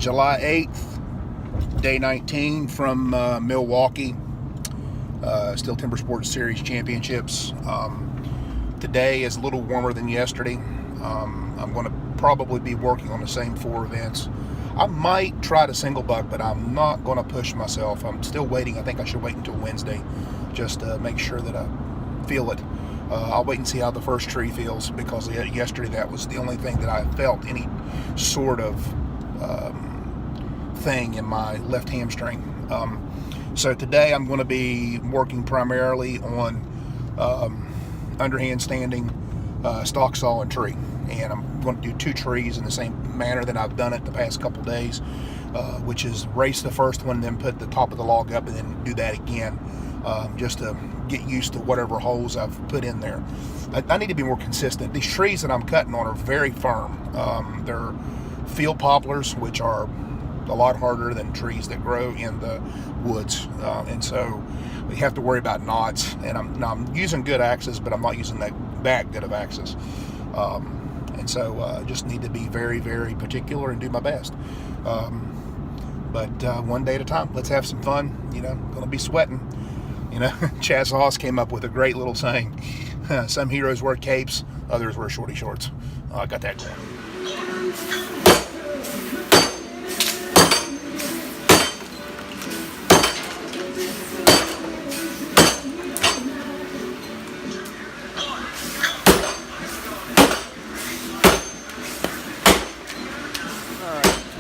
July 8th, day 19 from Milwaukee, Steel Timber Sports Series Championships. Today is a little warmer than yesterday. I'm going to probably be working on the same 4 events. I might try to single buck, but I'm not going to push myself. I'm still waiting. I think I should wait until Wednesday just to make sure that I feel it. I'll wait and see how the first tree feels, because yesterday that was the only thing that I felt any sort of thing in my left hamstring. So today I'm going to be working primarily on underhand standing, stalk saw, and tree. And I'm going to do 2 trees in the same manner that I've done it the past couple days, which is race the first one, then put the top of the log up, and then do that again, just to get used to whatever holes I've put in there. I need to be more consistent. These trees that I'm cutting on are very firm. They're field poplars, which are a lot harder than trees that grow in the woods, and so we have to worry about knots. And I'm using good axes, but I'm not using that good of axes. And so just need to be very, very particular and do my best. But one day at a time. Let's have some fun. Gonna be sweating. Chaz Hoss came up with a great little saying: some heroes wear capes, others wear shorty shorts. I got that going.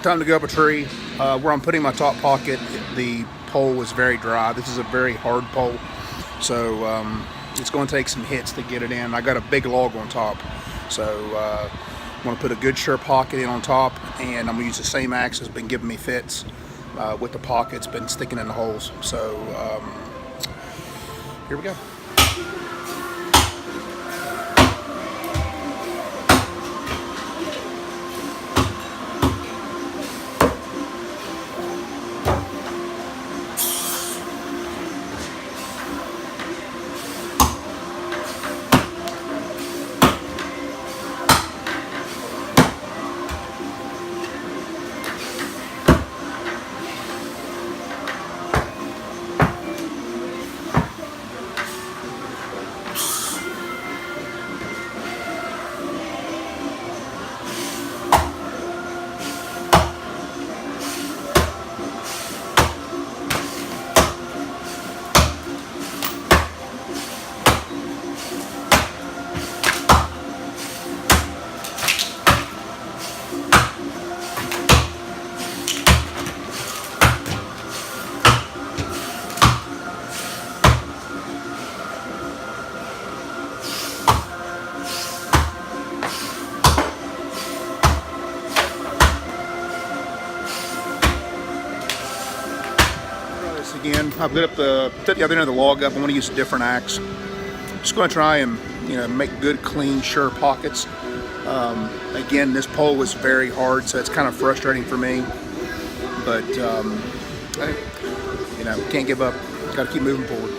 Time to go up a tree. Where I'm putting my top pocket, the pole was very dry. This is a very hard pole, so it's going to take some hits to get it in. I got a big log on top, so I'm going to put a good sure pocket in on top, and I'm going to use the same axe that's been giving me fits with the pockets, been sticking in the holes. So here we go. Again, I've lit the other end of the log up. I want to use a different axe. Just going to try and make good, clean, sure pockets. Again, this pole was very hard, so it's kind of frustrating for me. But can't give up. Got to keep moving forward.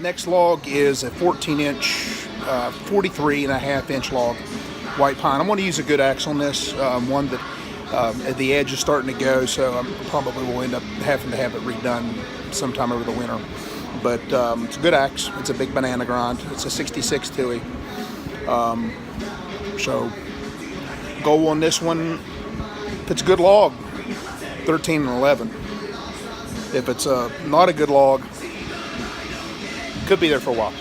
Next log is a 14-inch, 43.5-inch log, white pine. I'm going to use a good axe on this, one that at the edge is starting to go, so I probably will end up having to have it redone sometime over the winter. But it's a good axe. It's a big banana grind. It's a 66 Tui. So goal on this one, if it's a good log, 13 and 11. If it's not a good log, could be there for a while.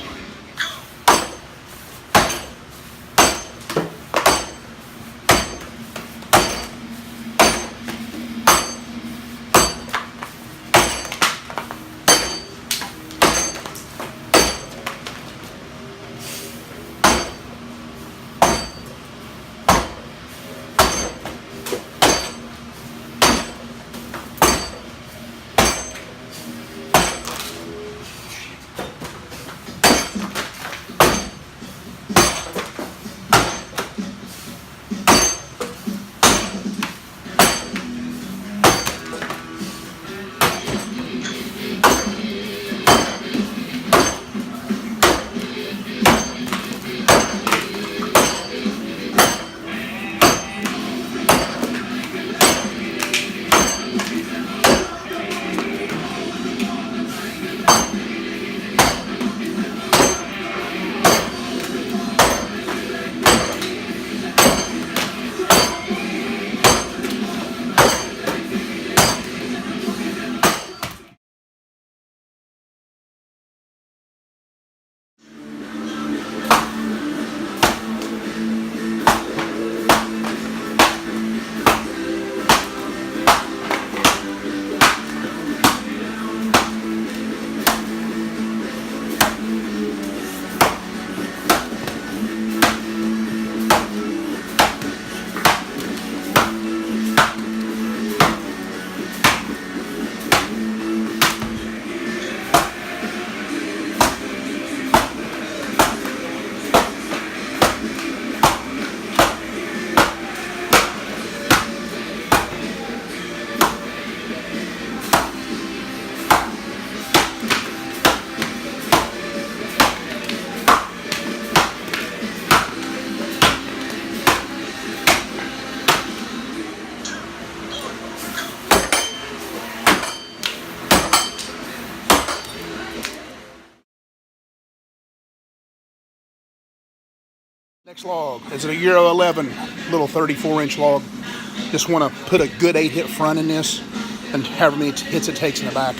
Next log is a Euro 11, little 34-inch log. Just want to put a good 8-hit front in this, and however many hits it takes in the back.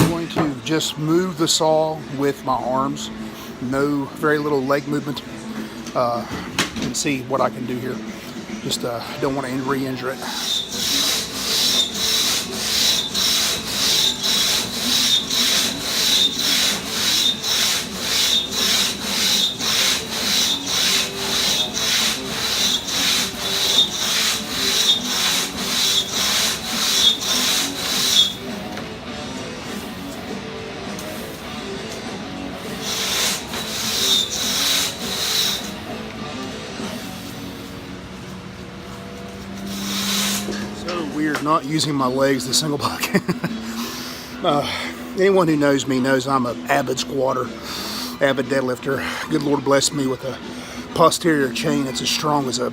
I'm going to just move the saw with my arms, very little leg movement. And see what I can do here. Just don't want to re-injure it. Weird not using my legs, the single block. Anyone who knows me knows I'm an avid squatter, avid deadlifter. Good Lord bless me with a posterior chain that's as strong as a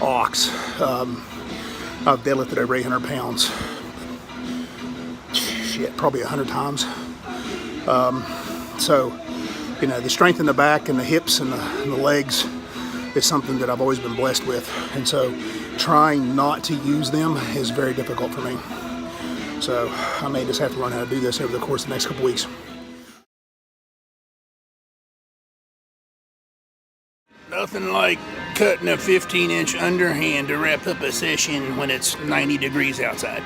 ox. I've deadlifted over 800 pounds. Shit, probably 100 times. So, you know, the strength in the back and the hips and the legs is something that I've always been blessed with. And so trying not to use them is very difficult for me. So I may just have to learn how to do this over the course of the next couple weeks. Nothing like cutting a 15-inch underhand to wrap up a session when it's 90 degrees outside.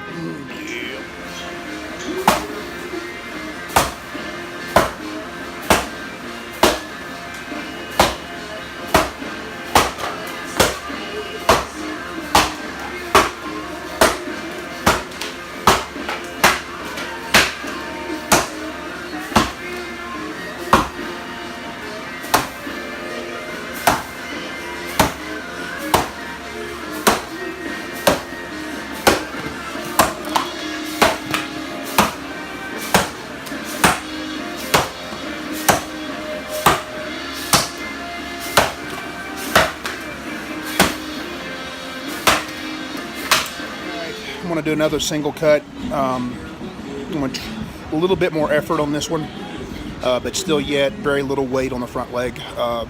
I'm going to do another single cut. I'm going to a little bit more effort on this one, but still yet very little weight on the front leg,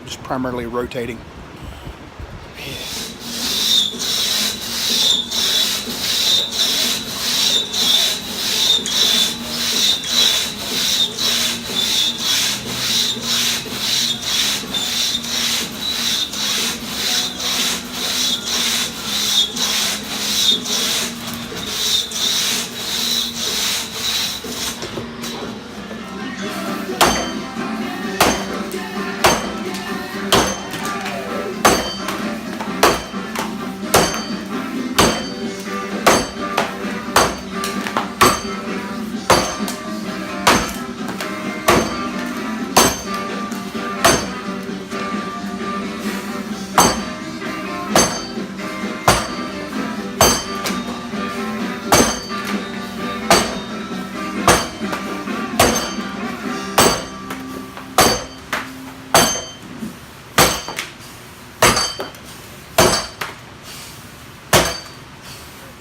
just primarily rotating.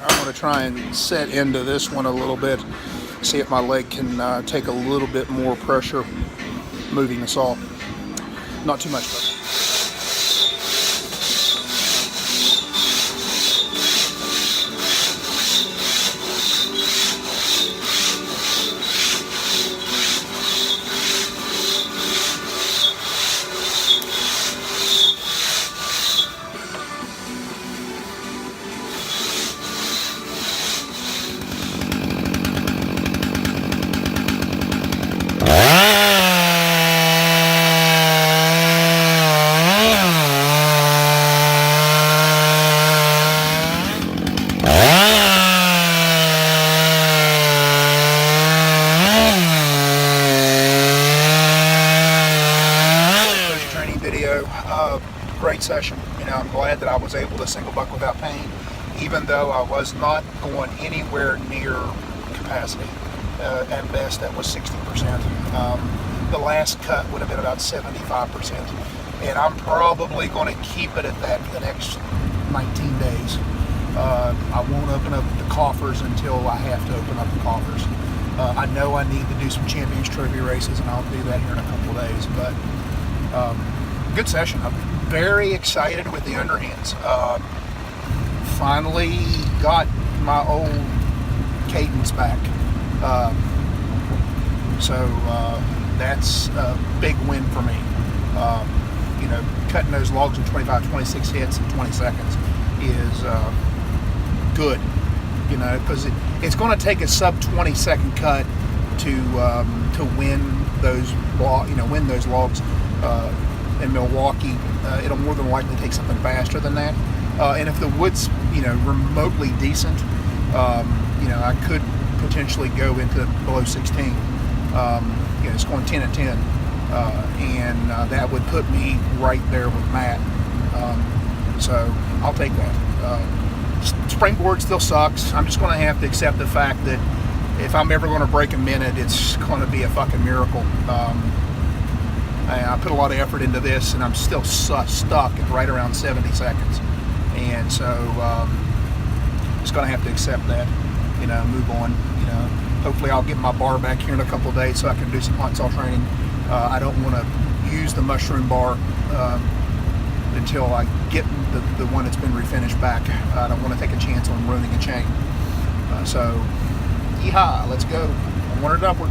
I'm going to try and set into this one a little bit, see if my leg can take a little bit more pressure moving the saw. Not too much though. Great session. I'm glad that I was able to single buck without pain, even though I was not going anywhere near capacity. At best, that was 60%. The last cut would have been about 75%, and I'm probably going to keep it at that for the next 19 days. I won't open up the coffers until I have to open up the coffers. I know I need to do some Champions Trophy races, and I'll do that here in a couple of days, but good session. I'm very excited with the underhands. Finally got my old cadence back. So that's a big win for me. Cutting those logs in 25, 26 hits in 20 seconds is good, because it's going to take a sub 20 second cut to win those logs in Milwaukee. It'll more than likely take something faster than that. And if the wood's remotely decent, I could potentially go into below 16. It's going 10 and 10, and that would put me right there with Matt. So I'll take that. Springboard still sucks. I'm just going to have to accept the fact that if I'm ever going to break a minute, it's going to be a fucking miracle. I put a lot of effort into this, and I'm still stuck at right around 70 seconds. And so just going to have to accept that, move on. Hopefully I'll get my bar back here in a couple of days so I can do some hot saw training. I don't want to use the mushroom bar until I get the one that's been refinished back. I don't want to take a chance on ruining a chain. So, yeehaw, let's go. Onward and upward.